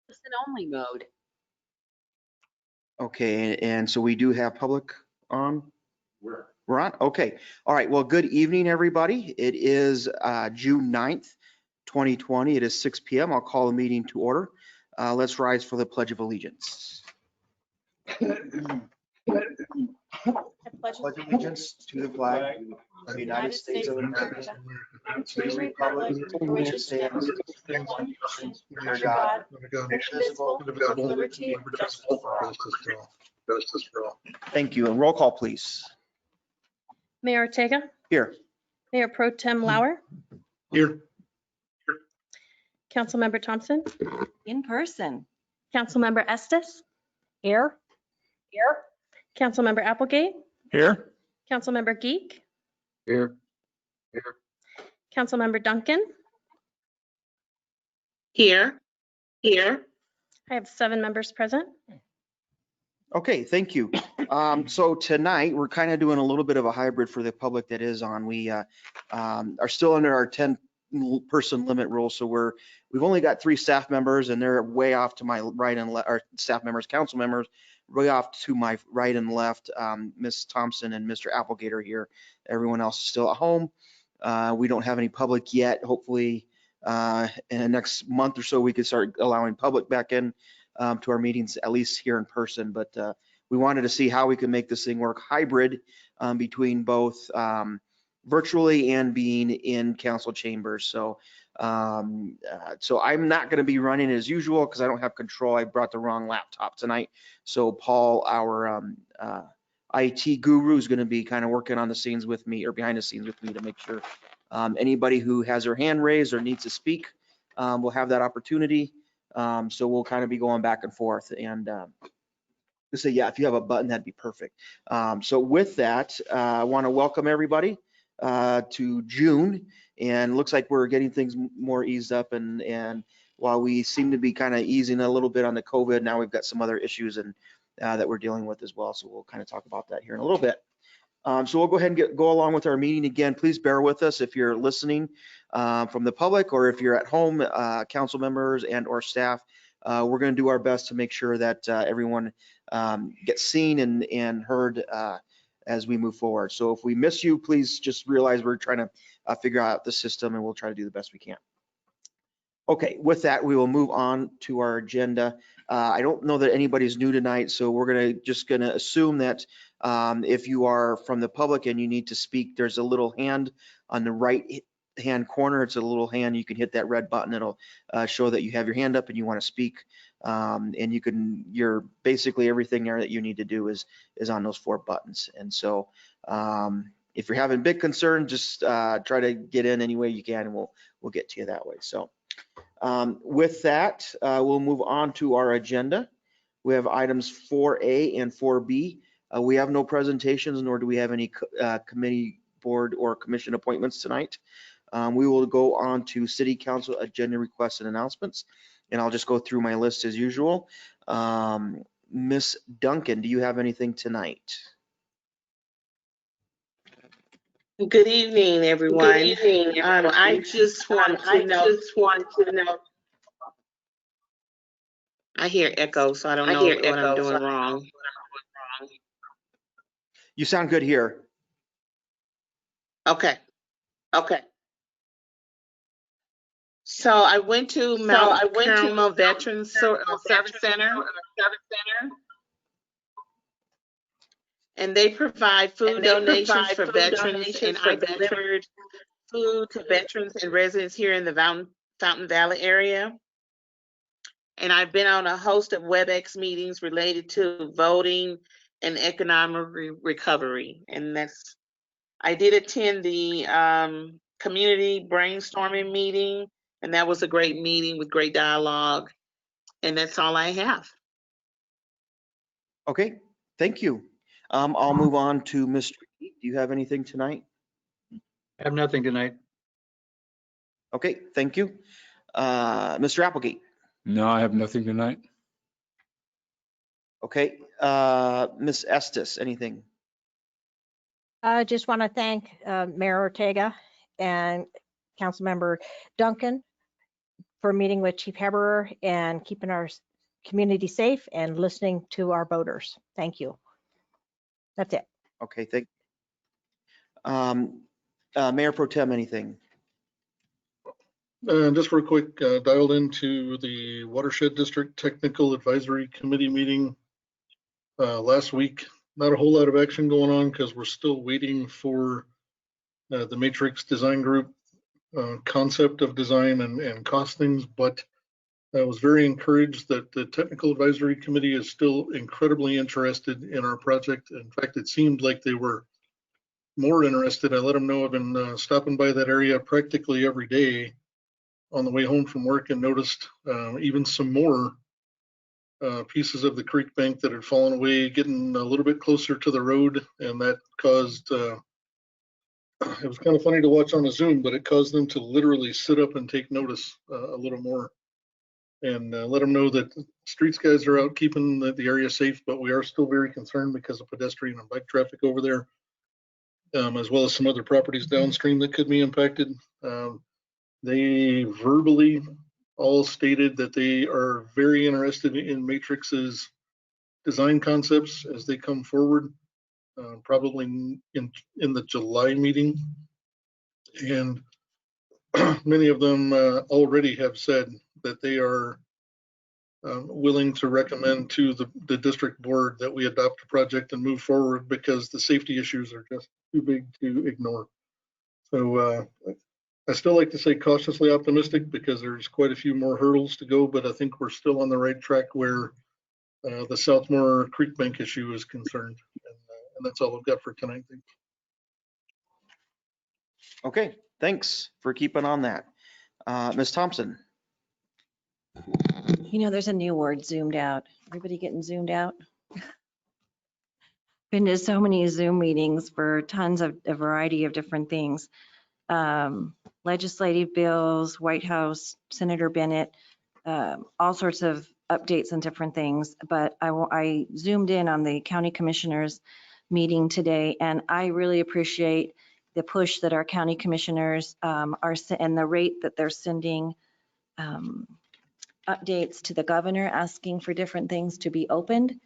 Listen only mode. Okay, and so we do have public on? We're on? Okay. All right. Well, good evening, everybody. It is June 9th, 2020. It is 6 p.m. I'll call the meeting to order. Let's rise for the Pledge of Allegiance. I pledge allegiance to the flag of the United States of America, and to the republic for which it stands, one nation, under God, indivisible, with liberty and justice for all. Thank you. And roll call, please. Mayor Ortega, Here. Mayor Pro Tem Lauer, Here. Councilmember Thompson, In person. Councilmember Estes, Here. Councilmember Applegate, Here. Councilmember Geek, Here. Councilmember Duncan. Here. I have 7 members present. Okay, thank you. So tonight, we're kind of doing a little bit of a hybrid for the public that is on. We are still under our 10-person limit rule, so we've only got 3 staff members, and they're way off to my right and left. Our staff members, council members, way off to my right and left. Ms. Thompson and Mr. Applegate are here. Everyone else is still at home. We don't have any public yet. Hopefully, in the next month or so, we could start allowing public back in to our meetings, at least here in person. But we wanted to see how we could make this thing work hybrid between both virtually and being in council chambers. So so I'm not going to be running as usual because I don't have control. I brought the wrong laptop tonight. So Paul, our IT guru, is going to be kind of working on the scenes with me, or behind the scenes with me, to make sure anybody who has their hand raised or needs to speak will have that opportunity. So we'll kind of be going back and forth, and so yeah, if you have a button, that'd be perfect. So with that, I want to welcome everybody to June, and looks like we're getting things more eased up, and while we seem to be kind of easing a little bit on the COVID, now we've got some other issues and that we're dealing with as well. So we'll kind of talk about that here in a little bit. So we'll go ahead and go along with our meeting again. Please bear with us if you're listening from the public, or if you're at home, council members and or staff. We're going to do our best to make sure that everyone gets seen and heard as we move forward. So if we miss you, please just realize we're trying to figure out the system, and we'll try to do the best we can. Okay, with that, we will move on to our agenda. I don't know that anybody's new tonight, so we're just gonna assume that if you are from the public and you need to speak, there's a little hand on the right hand corner. It's a little hand. You can hit that red button. It'll show that you have your hand up and you want to speak. And you're basically everything there that you need to do is on those 4 buttons. And so if you're having big concern, just try to get in any way you can, and we'll get to you that way. So with that, we'll move on to our agenda. We have items 4A and 4B. We have no presentations, nor do we have any committee, board, or commission appointments tonight. We will go on to city council agenda requests and announcements, and I'll just go through my list as usual. Miss Duncan, do you have anything tonight? Good evening, everyone. I just want to know. I hear echo, so I don't know what I'm doing wrong. You sound good here. Okay. So I went to Mount Carmel Veterans Service Center, and they provide food donations for veterans, and I delivered food to veterans and residents here in the Fountain Valley area. And I've been on a host of WebEx meetings related to voting and economic recovery. And I did attend the community brainstorming meeting, and that was a great meeting with great dialogue. And that's all I have. Okay, thank you. I'll move on to Mr. Keith. Do you have anything tonight? I have nothing tonight. Okay, thank you. Mr. Applegate. No, I have nothing tonight. Okay, Ms. Estes, anything? I just want to thank Mayor Ortega and Councilmember Duncan for meeting with Chief Haberer and keeping our community safe and listening to our voters. Thank you. That's it. Okay, Mayor Pro Tem, anything? Just real quick, dialed into the Watershed District Technical Advisory Committee meeting last week. Not a whole lot of action going on because we're still waiting for the Matrix Design Group concept of design and costings, but I was very encouraged that the Technical Advisory Committee is still incredibly interested in our project. In fact, it seemed like they were more interested. I let them know I've been stopping by that area practically every day on the way home from work and noticed even some more pieces of the creek bank that had fallen away, getting a little bit closer to the road, and that caused it was kind of funny to watch on a Zoom, but it caused them to literally sit up and take notice a little more, and let them know that streets guys are out keeping the area safe, but we are still very concerned because of pedestrian and bike traffic over there, as well as some other properties downstream that could be impacted. They verbally all stated that they are very interested in Matrix's design concepts as they come forward, probably in the July meeting. And many of them already have said that they are willing to recommend to the district board that we adopt a project and move forward because the safety issues are just too big to ignore. So I still like to say cautiously optimistic because there's quite a few more hurdles to go, but I think we're still on the right track where the Southmore Creek Bank issue is concerned. And that's all I've got for tonight. Okay, thanks for keeping on that. Ms. Thompson? You know, there's a new word, zoomed out. Everybody getting zoomed out? Been to so many Zoom meetings for tons of a variety of different things. Legislative bills, White House, Senator Bennett, all sorts of updates and different things. But I zoomed in on the county commissioners meeting today, and I really appreciate the push that our county commissioners are and the rate that they're sending updates to the governor asking for different things to be opened.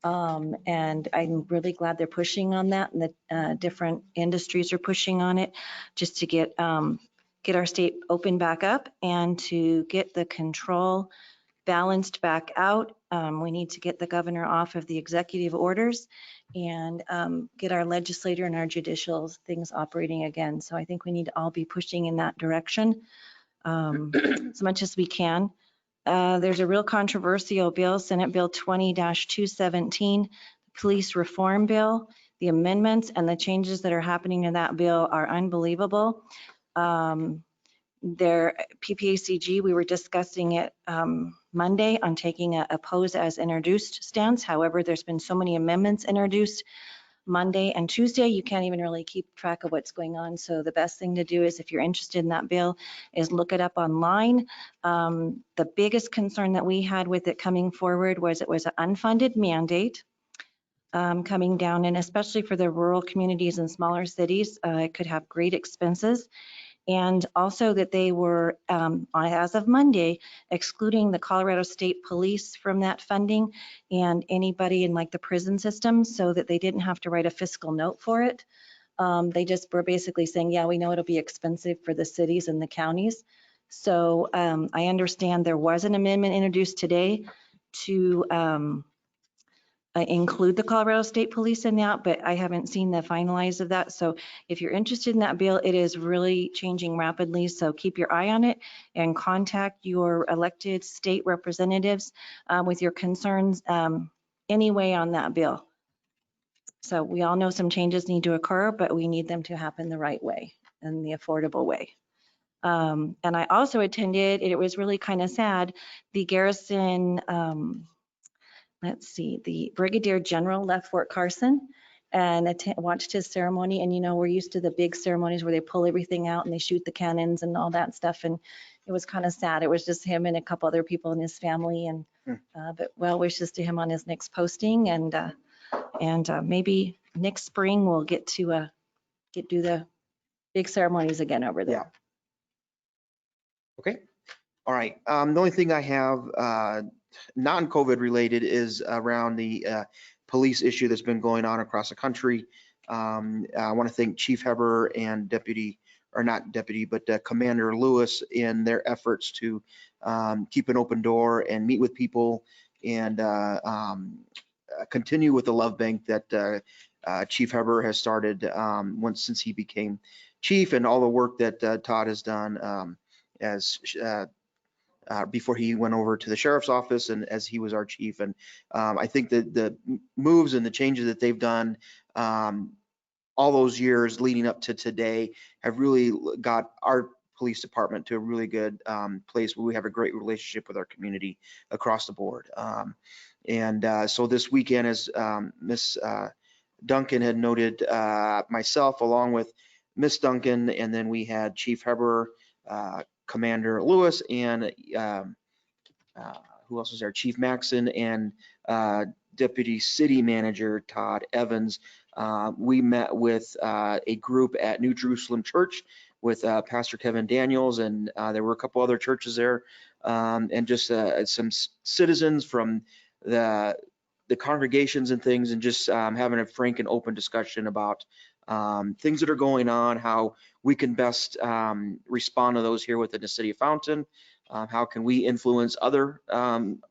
And I'm really glad they're pushing on that, and the different industries are pushing on it just to get our state open back up and to get the control balanced back out. We need to get the governor off of the executive orders and get our legislature and our judicial things operating again. So I think we need to all be pushing in that direction as much as we can. There's a real controversial bill, Senate Bill 20-217, Police Reform Bill. The amendments and the changes that are happening in that bill are unbelievable. PPACG, we were discussing it Monday on taking a oppose as introduced stance. However, there's been so many amendments introduced Monday and Tuesday, you can't even really keep track of what's going on. So the best thing to do is, if you're interested in that bill, is look it up online. The biggest concern that we had with it coming forward was it was an unfunded mandate coming down, and especially for the rural communities and smaller cities, it could have great expenses. And also that they were, as of Monday, excluding the Colorado State Police from that funding and anybody in like the prison system, so that they didn't have to write a fiscal note for it. They just were basically saying, yeah, we know it'll be expensive for the cities and the counties. So I understand there was an amendment introduced today to include the Colorado State Police in that, but I haven't seen the finalized of that. So if you're interested in that bill, it is really changing rapidly. So keep your eye on it and contact your elected state representatives with your concerns anyway on that bill. So we all know some changes need to occur, but we need them to happen the right way and the affordable way. And I also attended, it was really kind of sad, the Garrison, let's see, the Brigadier General left Fort Carson and watched his ceremony. And, you know, we're used to the big ceremonies where they pull everything out and they shoot the cannons and all that stuff. And it was kind of sad. It was just him and a couple other people in his family. And but well wishes to him on his next posting. And maybe next spring we'll get to do the big ceremonies again over there. Yeah. Okay. All right. The only thing I have non-COVID related is around the police issue that's been going on across the country. I want to thank Chief Heber and Commander Lewis in their efforts to keep an open door and meet with people and continue with the love bank that Chief Heber has started since he became chief, and all the work that Todd has done as before he went over to the sheriff's office and as he was our chief. And I think that the moves and the changes that they've done all those years leading up to today have really got our police department to a really good place where we have a great relationship with our community across the board. So this weekend, as Miss Duncan had noted, myself along with Miss Duncan, and then we had Chief Heber, Commander Lewis, and who else was there? Chief Maxon and Deputy City Manager Todd Evans. We met with a group at New Jerusalem Church with Pastor Kevin Daniels, and there were a couple other churches there, and just some citizens from the congregations and things, and just having a frank and open discussion about things that are going on, how we can best respond to those here within the city of Fountain. How can we influence other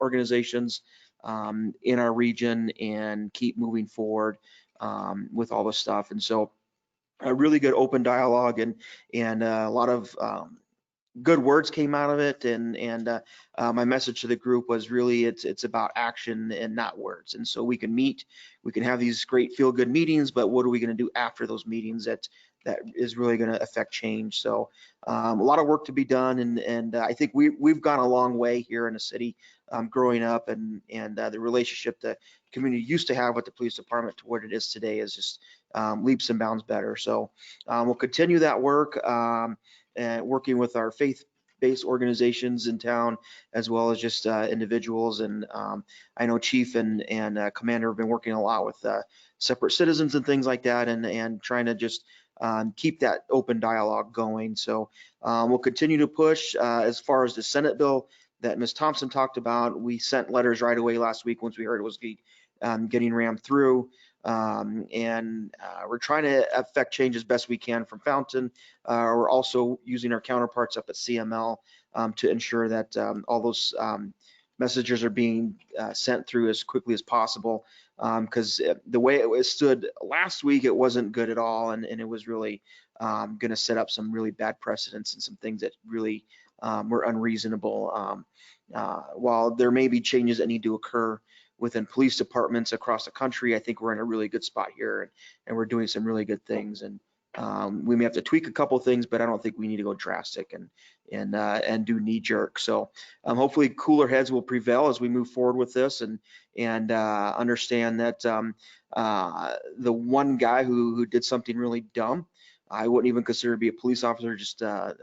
organizations in our region and keep moving forward with all this stuff. And so a really good open dialogue and a lot of good words came out of it. And my message to the group was really it's about action and not words. And so we can meet, we can have these great feel good meetings, but what are we going to do after those meetings that is really going to affect change? So a lot of work to be done, and I think we've gone a long way here in the city growing up, and the relationship the community used to have with the police department to what it is today is just leaps and bounds better. So we'll continue that work and working with our faith-based organizations in town, as well as just individuals. And I know Chief and Commander have been working a lot with separate citizens and things like that, and trying to just keep that open dialogue going. So we'll continue to push. As far as the Senate bill that Ms. Thompson talked about, we sent letters right away last week once we heard it was getting rammed through. We're trying to affect change as best we can from Fountain. We're also using our counterparts up at CML to ensure that all those messages are being sent through as quickly as possible, because the way it was stood last week, it wasn't good at all, and it was really going to set up some really bad precedents and some things that really were unreasonable. While there may be changes that need to occur within police departments across the country, I think we're in a really good spot here, and we're doing some really good things. And we may have to tweak a couple of things, but I don't think we need to go drastic and do knee jerk. So hopefully cooler heads will prevail as we move forward with this, and understand that the one guy who did something really dumb, I wouldn't even consider to be a police officer, just a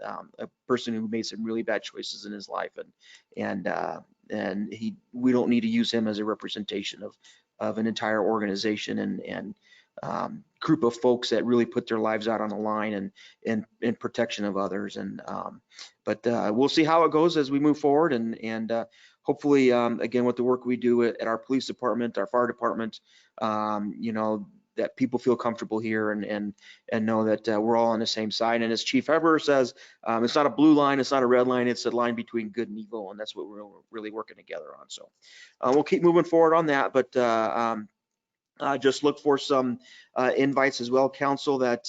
person who made some really bad choices in his life, and we don't need to use him as a representation of an entire organization and group of folks that really put their lives out on the line and in protection of others. And but we'll see how it goes as we move forward, and hopefully again, with the work we do at our police department, our fire department, you know, that people feel comfortable here and know that we're all on the same side. And as Chief Heber says, it's not a blue line, it's not a red line, it's a line between good and evil, and that's what we're really working together on. So we'll keep moving forward on that, but just look for some invites as well, council, that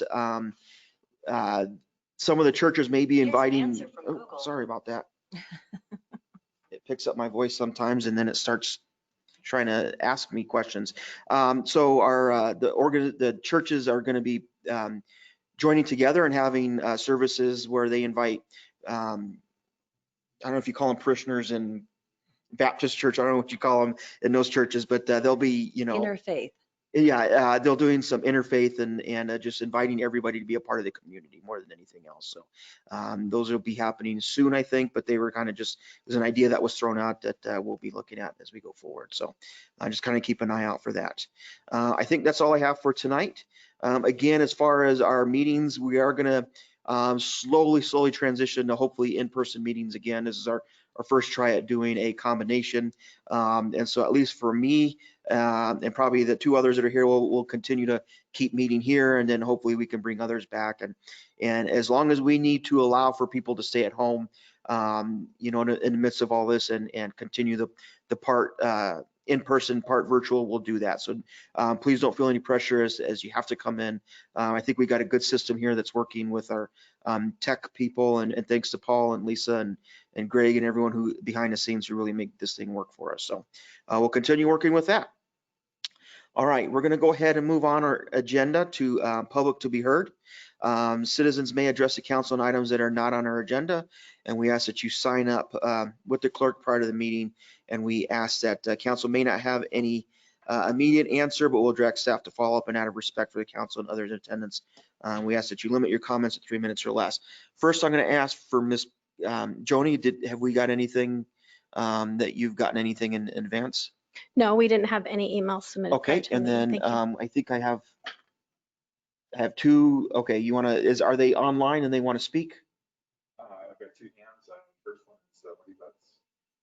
some of the churches may be Here's an inviting. answer from Oh, Google. sorry about that. It picks up my voice sometimes, and then it starts trying to ask me questions. So our the churches are going to be joining together and having services where they invite, I don't know if you call them parishioners in Baptist church, I don't know what you call them in those churches, but they'll be, you know, Interfaith. yeah, they're doing some interfaith and just inviting everybody to be a part of the community more than anything else. So those will be happening soon, I think, but they were kind of just, there's an idea that was thrown out that we'll be looking at as we go forward. So just kind of keep an eye out for that. I think that's all I have for tonight. Again, as far as our meetings, we are going to slowly transition to hopefully in-person meetings again. This is our first try at doing a combination. And so at least for me, and probably the two others that are here, we'll continue to keep meeting here, and then hopefully we can bring others back. And as long as we need to allow for people to stay at home, you know, in the midst of all this and continue the part in-person, part virtual, we'll do that. So please don't feel any pressure as you have to come in. I think we got a good system here that's working with our tech people, and thanks to Paul and Lisa and Greg and everyone who behind the scenes who really make this thing work for us. So we'll continue working with that. All right, we're going to go ahead and move on our agenda to public to be heard. Citizens may address the council on items that are not on our agenda, and we ask that you sign up with the clerk prior to the meeting, and we ask that council may not have any immediate answer, but we'll direct staff to follow up, and out of respect for the council and others in attendance, we ask that you limit your comments to 3 minutes or less. First, I'm going to ask for Ms. Joni, have we got anything that you've gotten anything in advance? No, we didn't have any emails submitted. Okay, prior to the and meeting. then Thank you. I think I have two. Okay, you want to, are they online and they want to speak? I've got two hands. First one is Wendy Butts.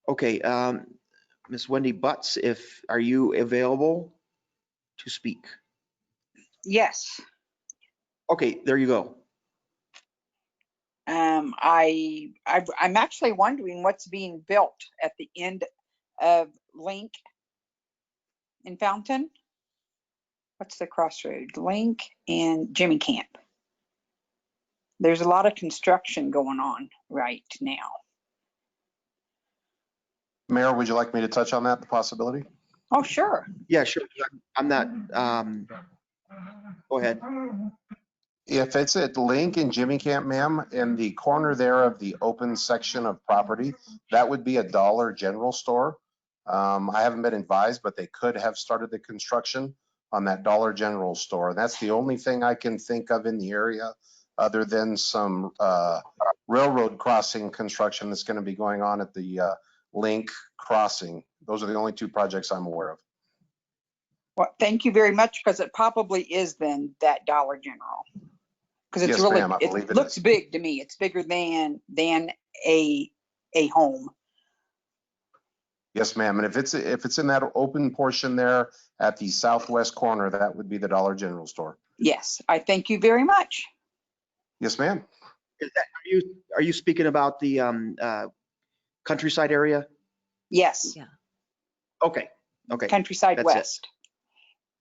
Okay, Miss Wendy Butts, are you available to speak? Yes. Okay, there you go. I'm actually wondering what's being built at the end of Link in Fountain. What's the crossroad? Link and Jimmy Camp. There's a lot of construction going on right now. Mayor, would you like me to touch on that, the possibility? Oh, sure. Yeah, sure. I'm not, go ahead. If it's at Link and Jimmy Camp, ma'am, in the corner there of the open section of property, that would be a Dollar General store. I haven't been advised, but they could have started the construction on that Dollar General store. And that's the only thing I can think of in the area, other than some railroad crossing construction that's going to be going on at the Link crossing. Those are the only two projects I'm aware of. Well, thank you very much, because it probably is then that Dollar General. Because it's Yes, really, ma'am, I believe it looks is. big to me. It's bigger than a home. Yes, ma'am. And if it's in that open portion there at the southwest corner, that would be the Dollar General store. Yes, I thank you very much. Yes, ma'am. Are you speaking about the countryside area? Yes. Yeah. Okay, okay, Countryside That's it. West.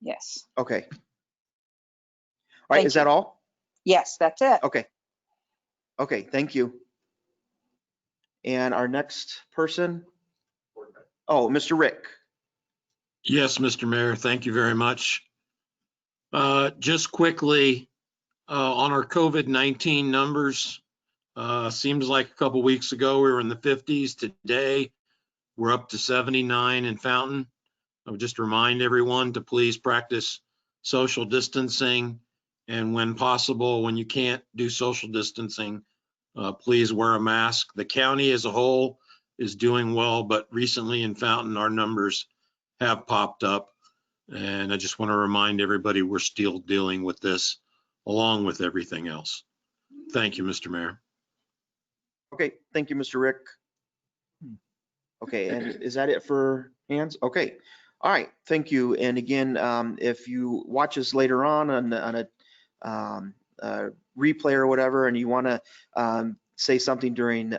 Yes. okay. All right, Thank is that you. all? Yes, that's it. Okay. Okay, thank you. And our next person? Oh, Mr. Rick. Yes, Mr. Mayor, thank you very much. Just quickly, on our COVID-19 numbers, seems like a couple weeks ago we were in the 50s. Today, we're up to 79 in Fountain. I would just remind everyone to please practice social distancing, and when possible, when you can't do social distancing, please wear a mask. The county as a whole is doing well, but recently in Fountain, our numbers have popped up. And I just want to remind everybody we're still dealing with this along with everything else. Thank you, Mr. Mayor. Okay, thank you, Mr. Rick. Okay, and is that it for hands? Okay, all right, thank you. And again, if you watch us later on a replay or whatever, and you want to say something during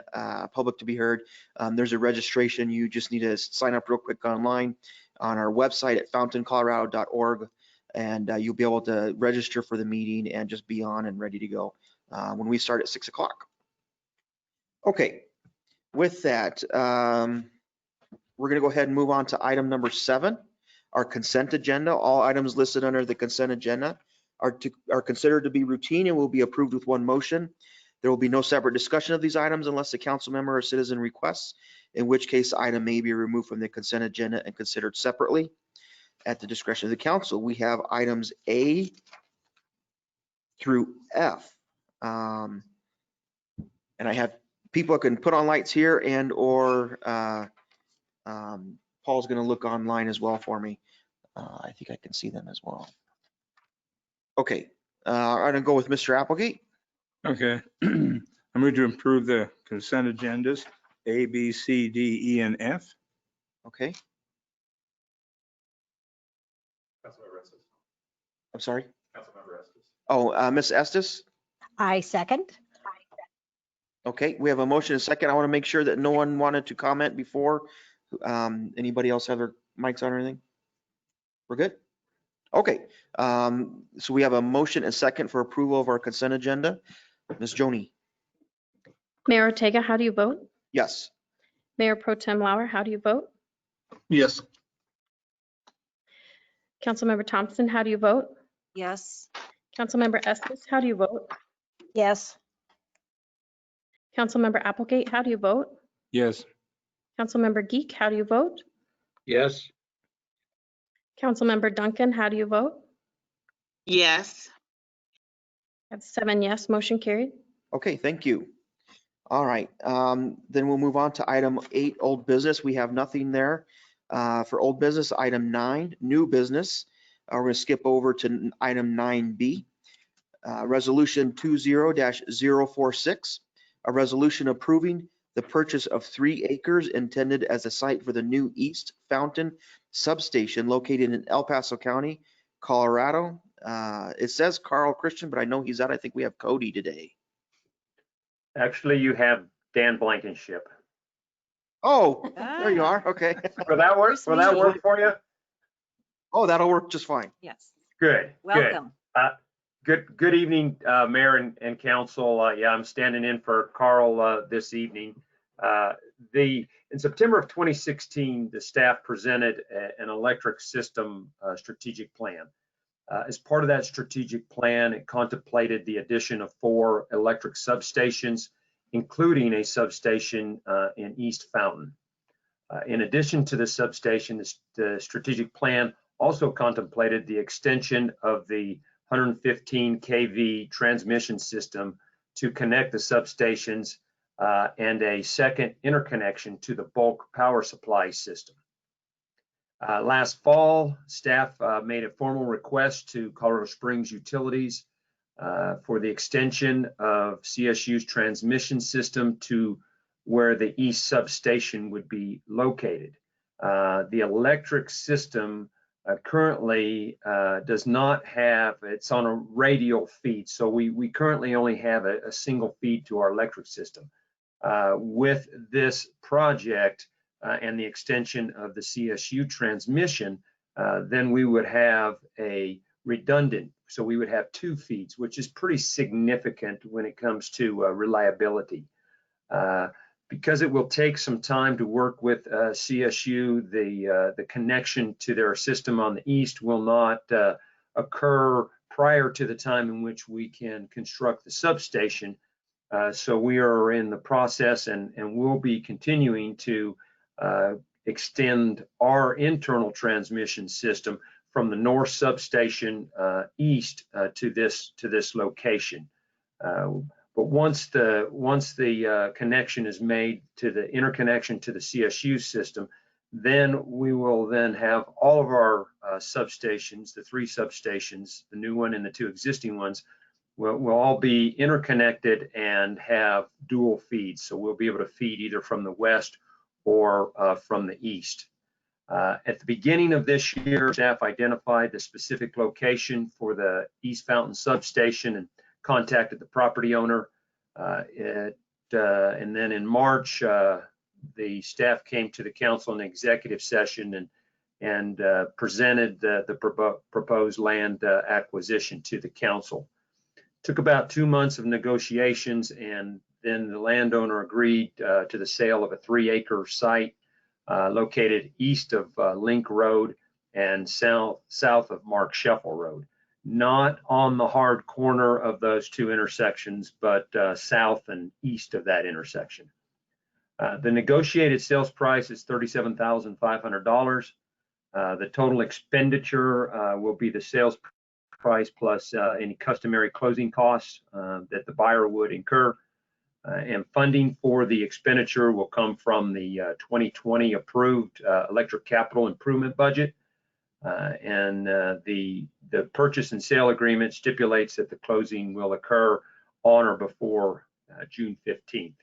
public to be heard, there's a registration. You just need to sign up real quick online on our website at fountaincolorado.org, and you'll be able to register for the meeting and just be on and ready to go when we start at 6 o'clock. Okay, with that, we're going to go ahead and move on to item number 7, our consent agenda. All items listed under the consent agenda are considered to be routine and will be approved with one motion. There will be no separate discussion of these items unless the council member or citizen requests, in which case the item may be removed from the consent agenda and considered separately at the discretion of the council. We have items A through F. And I have people that can put on lights here and or Paul's going to look online as well for me. I think I can see them as well. Okay, I'm going to go with Mr. Applegate. Okay. I'm going to improve the consent agendas, A, B, C, D, E, and F. Okay, I'm sorry. Oh, Ms. Estes? I second. Okay, we have a motion and a second. I want to make sure that no one wanted to comment before. Anybody else have their mics on or anything? We're good? Okay, so we have a motion and second for approval of our consent agenda. Ms. Joni? Mayor Ortega, how do you vote? Yes. Mayor Pro Tem Lauer, how do you vote? Yes. Councilmember Thompson, how do you vote? Yes. Councilmember Estes, how do you vote? Yes. Councilmember Applegate, how do you vote? Yes. Councilmember Geek, how do you vote? Yes. Councilmember Duncan, how do you vote? Yes. That's 7 yes, motion carried. Okay, thank you. All right, then we'll move on to item 8, old business. We have nothing there. For old business, item 9, new business. We're going to skip over to item 9B. Resolution 20-046, a resolution approving the purchase of 3 acres intended as a site for the new East Fountain substation located in El Paso County, Colorado. It says Carl Christian, but I know he's out. I think we have Cody today. Actually, you have Dan Blankenship. Oh, there you are. Okay. Will that work? Will that work for you? Oh, that'll work just fine. Yes. Good. Welcome. Good evening, Mayor and Council. Yeah, I'm standing in for Carl this evening. In September of 2016, the staff presented an electric system strategic plan. As part of that strategic plan, it contemplated the addition of 4 electric substations, including a substation in East Fountain. In addition to the substation, the strategic plan also contemplated the extension of the 115 kV transmission system to connect the substations and a second interconnection to the bulk power supply system. Last fall, staff made a formal request to Colorado Springs Utilities for the extension of CSU's transmission system to where the east substation would be located. The electric system currently does not have, it's on a radial feed, so we currently only have a single feed to our electric system. With this project, and the extension of the CSU transmission, then we would have a redundant, so we would have 2 feeds, which is pretty significant when it comes to reliability. Because it will take some time to work with CSU, the connection to their system on the east will not occur prior to the time in which we can construct the substation. So we are in the process and we'll be continuing to extend our internal transmission system from the north substation east to this location. But once the connection is made to the interconnection to the CSU system, then we will then have all of our substations, the 3 substations, the new one and the 2 existing ones, will all be interconnected and have dual feeds. So we'll be able to feed either from the west or from the east. At the beginning of this year, staff identified the specific location for the East Fountain substation and contacted the property owner. And then in March, the staff came to the council in executive session and presented the proposed land acquisition to the council. Took about 2 months of negotiations, and then the landowner agreed to the sale of a 3-acre site located east of Link Road and south of Mark Scheffel Road. Not on the hard corner of those 2 intersections, but south and east of that intersection. The negotiated sales price is $37,500. The total expenditure will be the sales price plus any customary closing costs that the buyer would incur. And funding for the expenditure will come from the 2020 approved electric capital improvement budget. And the purchase and sale agreement stipulates that the closing will occur on or before June 15th.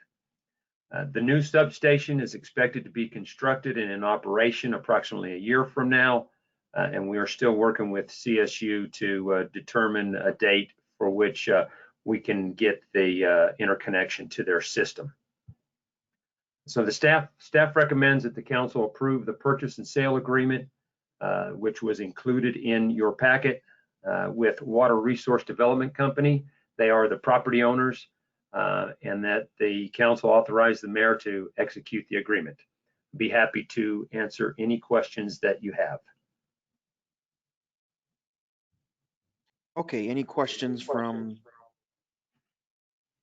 The new substation is expected to be constructed and in operation approximately a year from now, and we are still working with CSU to determine a date for which we can get the interconnection to their system. So the staff recommends that the council approve the purchase and sale agreement, which was included in your packet with Water Resource Development Company. They are the property owners, and that the council authorize the mayor to execute the agreement. Be happy to answer any questions that you have. Okay, any questions from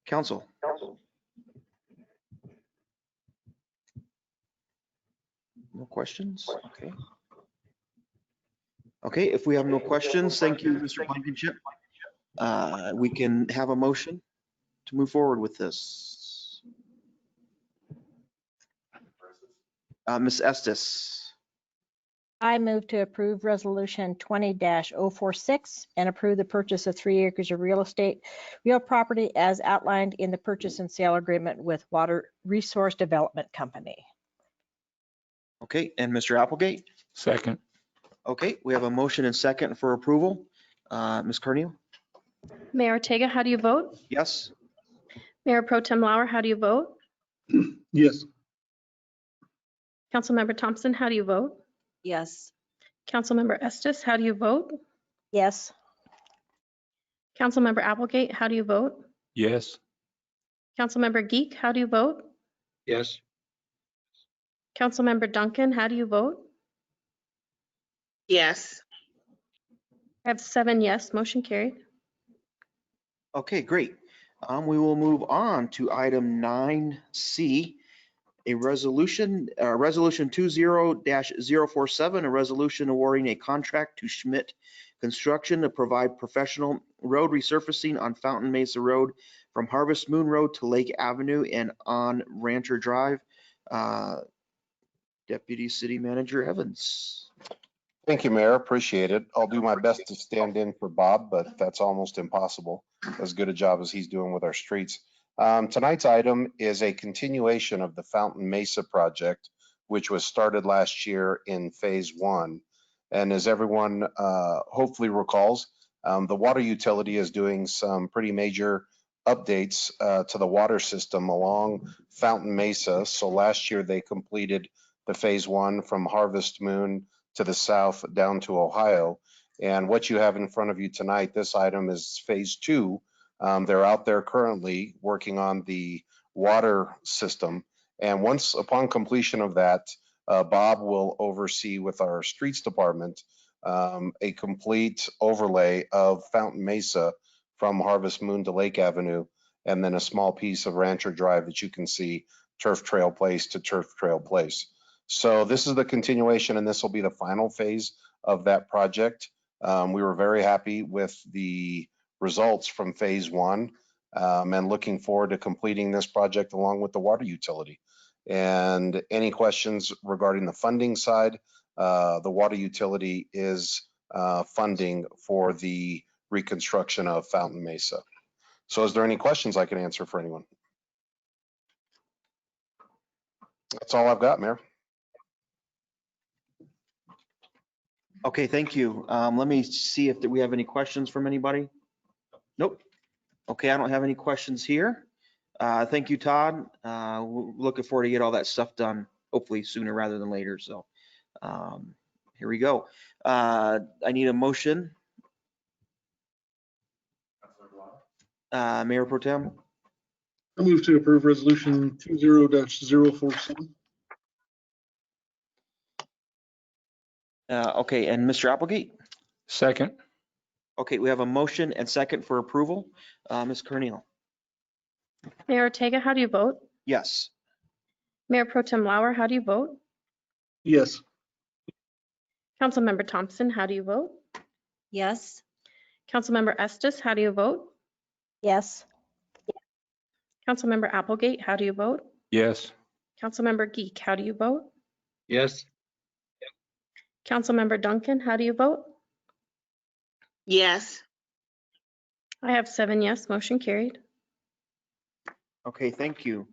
council? No questions? Okay. Okay, if we have no questions, thank you, Mr. Blankenship. We can have a motion to move forward with this. Ms. Estes. I move to approve Resolution 20-046 and approve the purchase of 3 acres of real property as outlined in the purchase and sale agreement with Water Resource Development Company. Okay, and Mr. Applegate? Second. Okay, we have a motion and second for approval. Ms. Carneal? Mayor Ortega, how do you vote? Yes? Mayor Pro Tem Lauer, how do you vote? Yes. Councilmember Thompson, how do you vote? Yes. Councilmember Estes, how do you vote? Yes. Councilmember Applegate, how do you vote? Yes. Councilmember Geek, how do you vote? Yes. Councilmember Duncan, how do you vote? Yes. I have 7 yes, motion carried. Okay, great. We will move on to item 9C, a resolution 20-047, a resolution awarding a contract to Schmidt Construction to provide professional road resurfacing on Fountain Mesa Road from Harvest Moon Road to Lake Avenue and on Rancher Drive. Deputy City Manager Evans. Thank you, Mayor. Appreciate it. I'll do my best to stand in for Bob, but that's almost impossible. As good a job as he's doing with our streets. Tonight's item is a continuation of the Fountain Mesa project, which was started last year in phase 1. And as everyone hopefully recalls, the water utility is doing some pretty major updates to the water system along Fountain Mesa. So last year they completed the phase 1 from Harvest Moon to the south down to Ohio. And what you have in front of you tonight, this item is phase 2. They're out there currently working on the water system. And once upon completion of that, Bob will oversee with our streets department a complete overlay of Fountain Mesa from Harvest Moon to Lake Avenue, and then a small piece of Rancher Drive that you can see Turf Trail Place to Turf Trail Place. So this is the continuation, and this will be the final phase of that project. We were very happy with the results from phase 1 and looking forward to completing this project along with the water utility. And any questions regarding the funding side, the water utility is funding for the reconstruction of Fountain Mesa. So is there any questions I can answer for anyone? That's all I've got, Mayor. Okay, thank you. Let me see if we have any questions from anybody. Nope. Okay, I don't have any questions here. Thank you, Todd. We're looking forward to get all that stuff done, hopefully sooner rather than later. So here we go. I need a motion. Mayor Pro Tem. I move to approve resolution 20-047. Okay, and Mr. Applegate? Second. Okay, we have a motion and second for approval. Ms. Carneal? Mayor Ortega, how do you vote? Yes. Mayor Pro Tem Lauer, how do you vote? Yes. Councilmember Thompson, how do you vote? Yes. Councilmember Estes, how do you vote? Yes. Councilmember Applegate, how do you vote? Yes. Councilmember Geek, how do you vote? Yes. Councilmember Duncan, how do you vote? Yes. I have 7 yes, motion carried. Okay, thank you.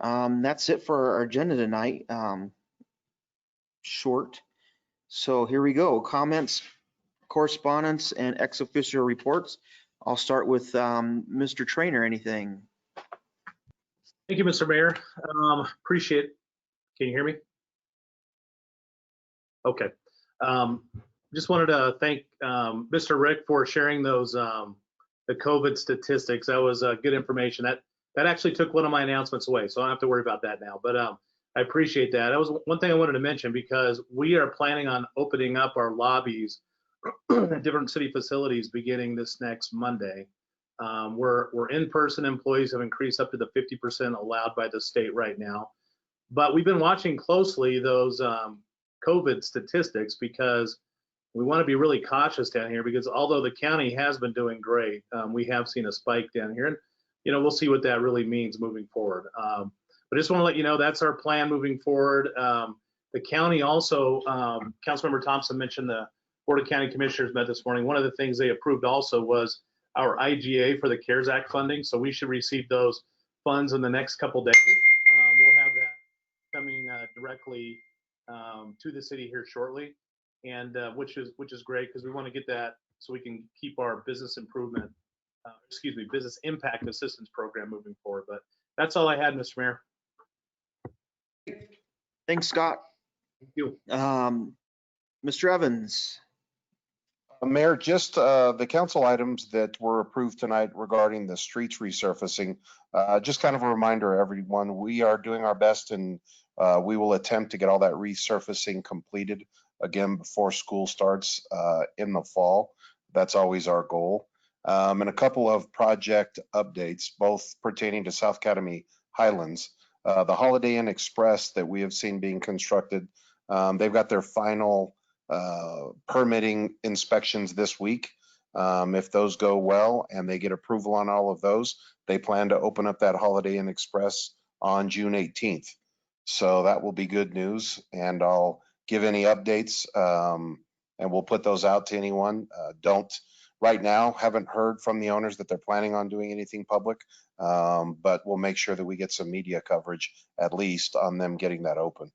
That's it for our agenda tonight. Short. So here we go. Comments, correspondence, and ex-officio reports. I'll start with Mr. Trainer. Anything? Thank you, Mr. Mayor. Appreciate, can you hear me? Okay. Just wanted to thank Mr. Rick for sharing those, the COVID statistics. That was good information. That actually took one of my announcements away, so I don't have to worry about that now. But I appreciate that. That was one thing I wanted to mention because we are planning on opening up our lobbies at different city facilities beginning this next Monday. We're in-person employees have increased up to the 50% allowed by the state right now. But we've been watching closely those COVID statistics because we want to be really cautious down here because although the county has been doing great, we have seen a spike down here. And, you know, we'll see what that really means moving forward. But I just want to let you know that's our plan moving forward. The county also, Councilmember Thompson mentioned the Board of County Commissioners met this morning. One of the things they approved also was our IGA for the CARES Act funding. So we should receive those funds in the next couple days. We'll have that coming directly to the city here shortly, and which is great because we want to get that so we can keep our business improvement, business impact assistance program moving forward. But that's all I had, Mr. Mayor. Thanks, Scott. Thank you. Mr. Evans. Mayor, just the council items that were approved tonight regarding the streets resurfacing, just kind of a reminder, everyone, we are doing our best and we will attempt to get all that resurfacing completed again before school starts in the fall. That's always our goal. And a couple of project updates, both pertaining to South Academy Highlands. The Holiday Inn Express that we have seen being constructed, they've got their final permitting inspections this week. If those go well and they get approval on all of those, they plan to open up that Holiday Inn Express on June 18th. So that will be good news, and I'll give any updates and we'll put those out to anyone. Right now, haven't heard from the owners that they're planning on doing anything public, but we'll make sure that we get some media coverage at least on them getting that open.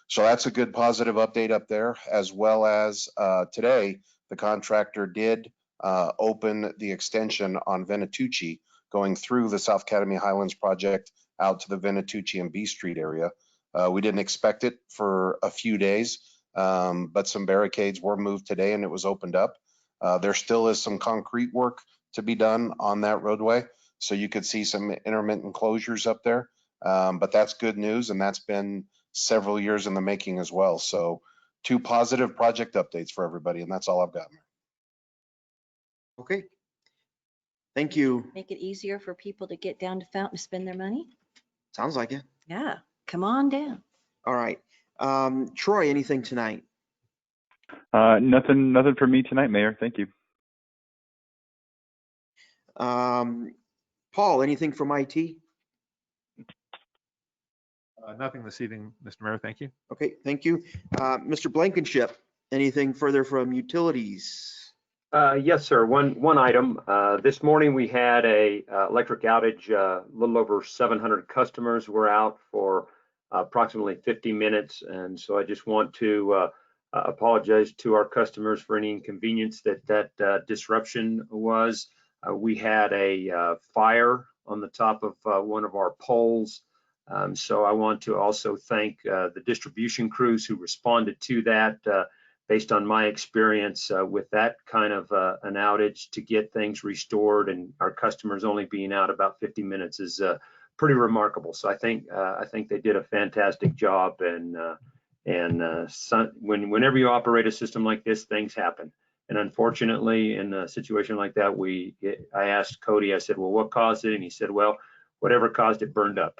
So that's a good positive update up there, as well as today, the contractor did open the extension on Venatucci going through the South Academy Highlands project out to the Venatucci and B Street area. We didn't expect it for a few days, but some barricades were moved today and it was opened up. There still is some concrete work to be done on that roadway, so you could see some intermittent closures up there, but that's good news, and that's been several years in the making as well. So 2 positive project updates for everybody, and that's all I've got. Okay. Thank you. Make it easier for people to get down to Fountain to spend their money? Sounds like it. Yeah, come on down. All right. Troy, anything tonight? Nothing for me tonight, Mayor. Thank you. Paul, anything from IT? Nothing this evening, Mr. Mayor. Thank you. Okay, thank you. Mr. Blankenship, anything further from utilities? Yes, sir. One item. This morning we had a electric outage. A little over 700 customers were out for approximately 50 minutes, and so I just want to apologize to our customers for any inconvenience that disruption was. We had a fire on the top of one of our poles. So I want to also thank the distribution crews who responded to that. Based on my experience with that kind of an outage, to get things restored and our customers only being out about 50 minutes is pretty remarkable. So I think they did a fantastic job. Whenever you operate a system like this, things happen. And unfortunately, in a situation like that, I asked Cody. I said, "Well, what caused it?" And he said, "Well, whatever caused it burned up."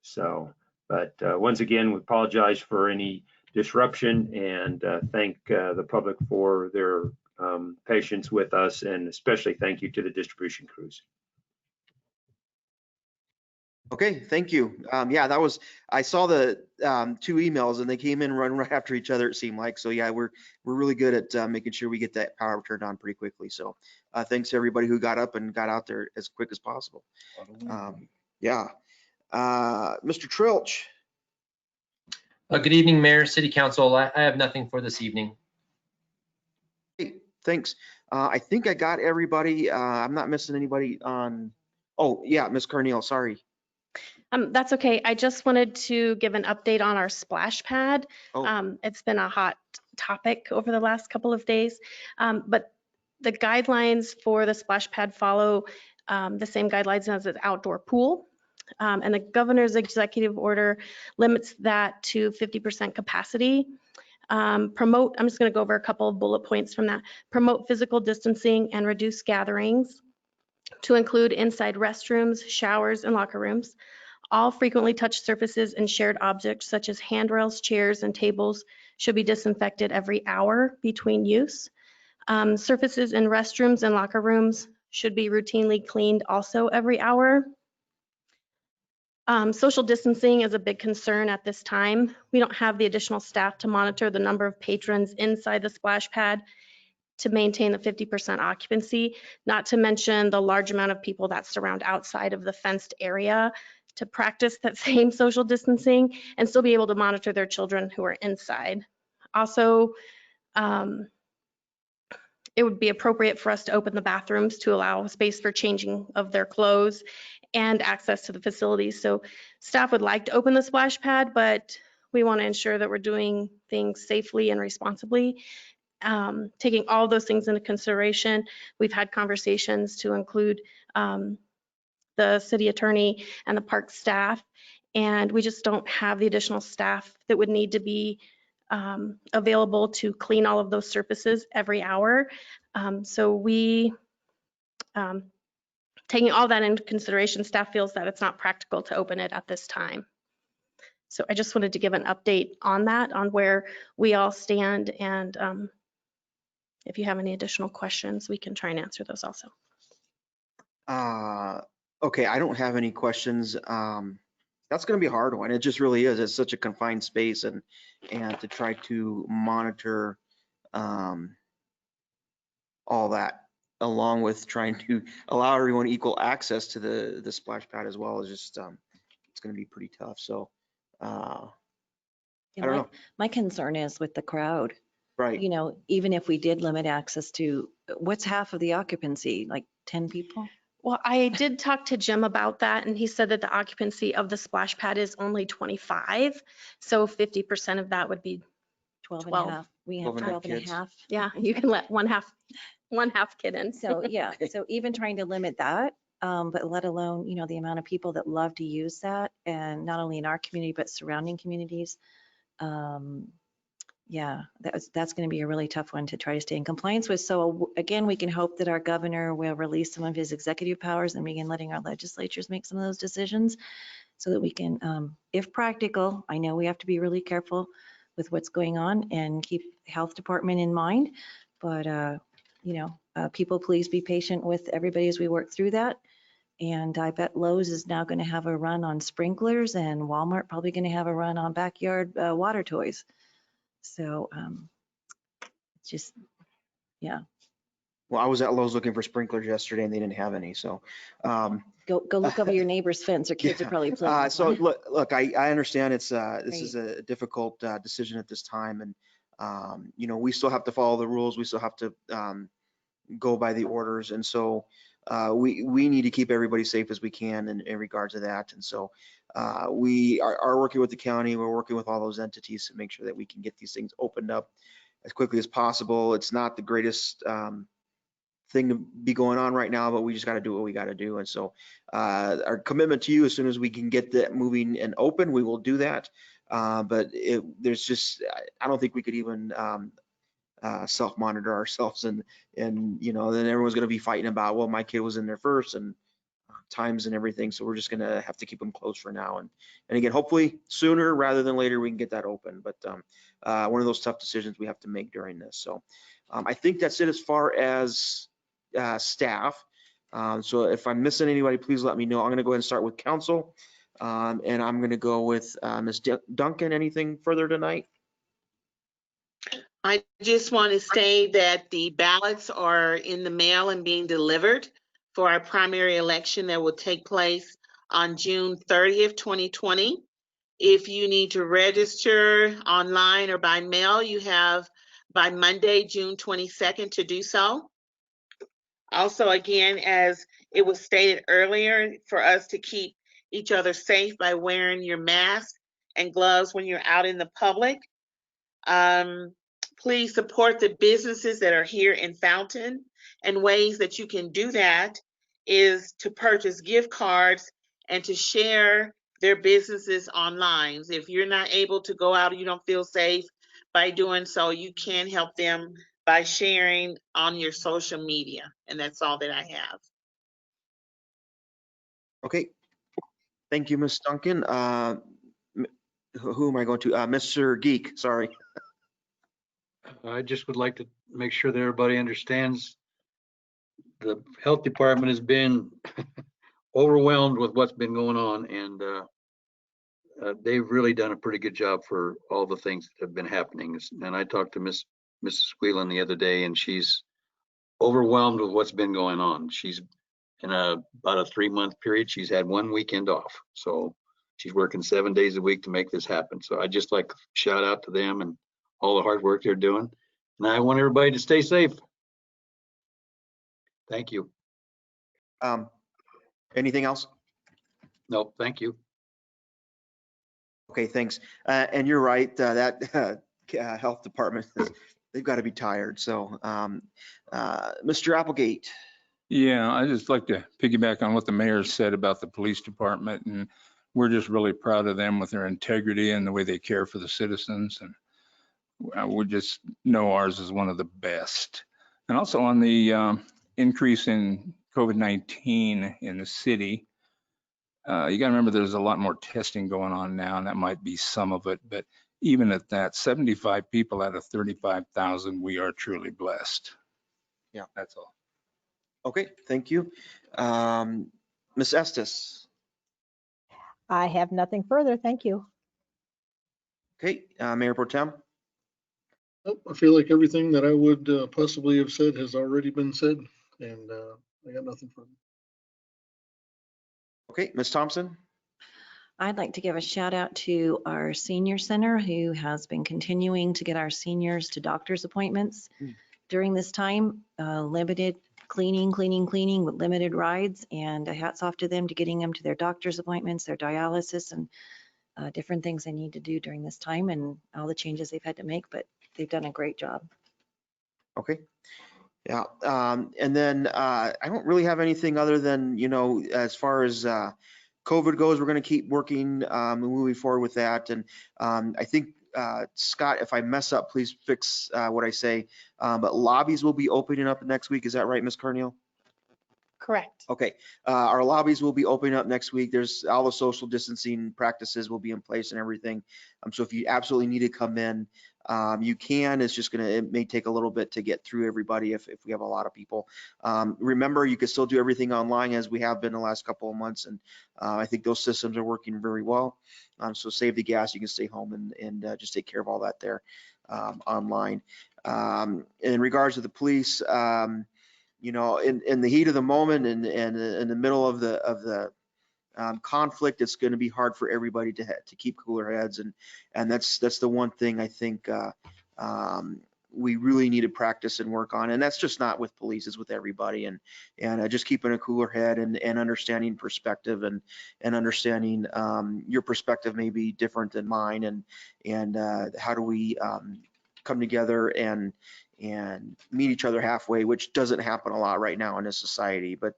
So, but once again, we apologize for any disruption and thank the public for their patience with us, and especially thank you to the distribution crews. Okay, thank you. Yeah, I saw the 2 emails and they came in run right after each other, it seemed like. So yeah, we're really good at making sure we get that power turned on pretty quickly. So thanks to everybody who got up and got out there as quick as possible. Yeah. Mr. Trilch. Good evening, Mayor, City Council. I have nothing for this evening. Hey, thanks. I think I got everybody. I'm not missing anybody on. Oh, yeah, Ms. Carneal, sorry. That's okay. I just wanted to give an update on our splash pad. Oh. It's been a hot topic over the last couple of days, but the guidelines for the splash pad follow the same guidelines as an outdoor pool. And the governor's executive order limits that to 50% capacity. I'm just going to go over a couple of bullet points from that. Promote physical distancing and reduce gatherings to include inside restrooms, showers, and locker rooms. All frequently touched surfaces and shared objects such as handrails, chairs, and tables should be disinfected every hour between use. Surfaces in restrooms and locker rooms should be routinely cleaned also every hour. Social distancing is a big concern at this time. We don't have the additional staff to monitor the number of patrons inside the splash pad to maintain the 50% occupancy, not to mention the large amount of people that surround outside of the fenced area to practice that same social distancing and still be able to monitor their children who are inside. Also, it would be appropriate for us to open the bathrooms to allow space for changing of their clothes and access to the facilities. So staff would like to open the splash pad, but we want to ensure that we're doing things safely and responsibly. Taking all those things into consideration, we've had conversations to include the city attorney and the park staff, and we just don't have the additional staff that would need to be available to clean all of those surfaces every hour. So we, taking all that into consideration, staff feels that it's not practical to open it at this time. So I just wanted to give an update on that, on where we all stand, and if you have any additional questions, we can try and answer those also. Okay, I don't have any questions. That's going to be a hard one. It just really is. It's such a confined space, and to try to monitor all that, along with trying to allow everyone equal access to the splash pad as well, is just it's going to be pretty tough. So I don't know. My concern is with the crowd. Right. You know, even if we did limit access to, what's half of the occupancy, like 10 people? Well, I did talk to Jim about that, and he said that the occupancy of the splash pad is only 25. So 50% of that would be 12 and 12. a half. We have 12 12 and a half. Yeah, you can let one half kid in. So yeah, so even trying to limit that, but let alone, you know, the amount of people that love to use that, and not only in our community, but surrounding communities. Yeah, that's going to be a really tough one to try to stay in compliance with. So again, we can hope that our governor will release some of his executive powers and begin letting our legislatures make some of those decisions so that we can, if practical, I know we have to be really careful with what's going on and keep the health department in mind, but you know, people please be patient with everybody as we work through that. And I bet Lowe's is now going to have a run on sprinklers, and Walmart probably going to have a run on backyard water toys. So it's just, yeah. Well, I was at Lowe's looking for sprinklers yesterday, and they didn't have any. So Go look over your neighbor's fence, or kids are probably playing. So look, I understand it's this is a difficult decision at this time, and you know, we still have to follow the rules. We still have to go by the orders, and so we need to keep everybody safe as we can in regards to that. And so we are working with the county. We're working with all those entities to make sure that we can get these things opened up as quickly as possible. It's not the greatest thing to be going on right now, but we just got to do what we got to do. And so our commitment to you, as soon as we can get that moving and open, we will do that. But there's just, I don't think we could even self-monitor ourselves, and you know, then everyone's going to be fighting about, well, my kid was in there first, and times and everything. So we're just going to have to keep them closed for now. And again, hopefully sooner rather than later, we can get that open. But one of those tough decisions we have to make during this. So I think that's it as far as staff. So if I'm missing anybody, please let me know. I'm going to go ahead and start with council. And I'm going to go with Ms. Duncan. Anything further tonight? I just want to say that the ballots are in the mail and being delivered for our primary election that will take place on June 30th, 2020. If you need to register online or by mail, you have by Monday, June 22nd to do so. Also, again, as it was stated earlier, for us to keep each other safe by wearing your mask and gloves when you're out in the public. Please support the businesses that are here in Fountain, and ways that you can do that is to purchase gift cards and to share their businesses online. If you're not able to go out or you don't feel safe by doing so, you can help them by sharing on your social media. And that's all that I have. Okay. Thank you, Ms. Duncan. Who am I going to? Mr. Geek, sorry. I just would like to make sure that everybody understands the health department has been overwhelmed with what's been going on, and they've really done a pretty good job for all the things that have been happening. And I talked to Mrs. Squealan the other day, and she's overwhelmed with what's been going on. She's in about a 3-month period. She's had 1 weekend off. So she's working 7 days a week to make this happen. So I just like to shout out to them and all the hard work they're doing. And I want everybody to stay safe. Thank you. Anything else? No, thank you. Okay, thanks. And you're right, that health department, they've got to be tired. So, Mr. Applegate. Yeah, I just like to piggyback on what the mayor said about the police department, and we're just really proud of them with their integrity and the way they care for the citizens. And we just know ours is one of the best. And also on the increase in COVID-19 in the city, you got to remember there's a lot more testing going on now, and that might be some of it. But even at that, 75 people out of 35,000, we are truly blessed. Yeah, that's all. Okay, thank you. Ms. Estes. I have nothing further. Thank you. Okay, Mayor Pro Tem. Nope, I feel like everything that I would possibly have said has already been said, and I got nothing further. Okay, Ms. Thompson. I'd like to give a shout out to our senior center, who has been continuing to get our seniors to doctor's appointments during this time. Limited cleaning with limited rides, and hats off to them to getting them to their doctor's appointments, their dialysis, and different things they need to do during this time, and all the changes they've had to make, but they've done a great job. Okay. Yeah. And then I don't really have anything other than, as far as COVID goes, we're going to keep working and moving forward with that. And I think, Scott, if I mess up, please fix what I say. But lobbies will be opening up next week. Is that right, Ms. Carneal? Correct. Okay. Our lobbies will be opening up next week. There's all the social distancing practices will be in place and everything. So if you absolutely need to come in, you can. It's just it may take a little bit to get through everybody if we have a lot of people. Remember, you can still do everything online as we have been the last couple of months, and I think those systems are working very well. So save the gas. You can stay home and just take care of all that there online. In regards to the police, in the heat of the moment and in the middle of the conflict, it's going to be hard for everybody to keep cooler heads, and that's the one thing I think we really need to practice and work on, and that's just not with police, it's with everybody, and just keeping a cooler head and understanding perspective and understanding your perspective may be different than mine, and how do we come together and meet each other halfway, which doesn't happen a lot right now in this society, but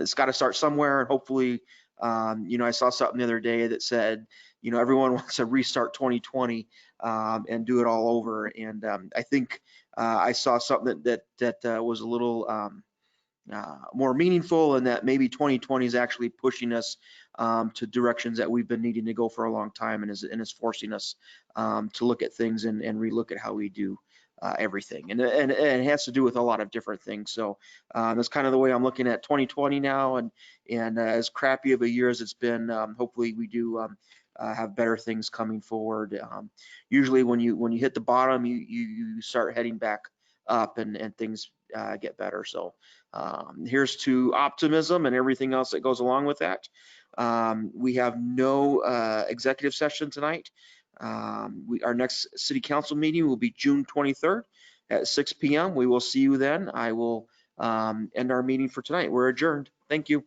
it's got to start somewhere. And hopefully, I saw something the other day that said, everyone wants to restart 2020 and do it all over. And I think I saw something that was a little more meaningful, and that maybe 2020 is actually pushing us to directions that we've been needing to go for a long time, and is forcing us to look at things and relook at how we do everything, and it has to do with a lot of different things. So that's kind of the way I'm looking at 2020 now, and as crappy of a year as it's been, hopefully we do have better things coming forward. Usually when you hit the bottom, you start heading back up, and things get better. So here's to optimism and everything else that goes along with that. We have no executive session tonight. Our next city council meeting will be June 23rd at 6 p.m. We will see you then. I will end our meeting for tonight. We're adjourned. Thank you.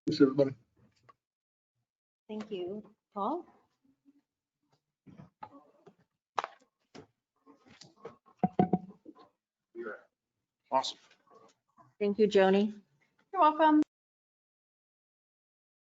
Thanks, everybody. Thank you. Paul? Awesome. Thank you, Joni. You're welcome.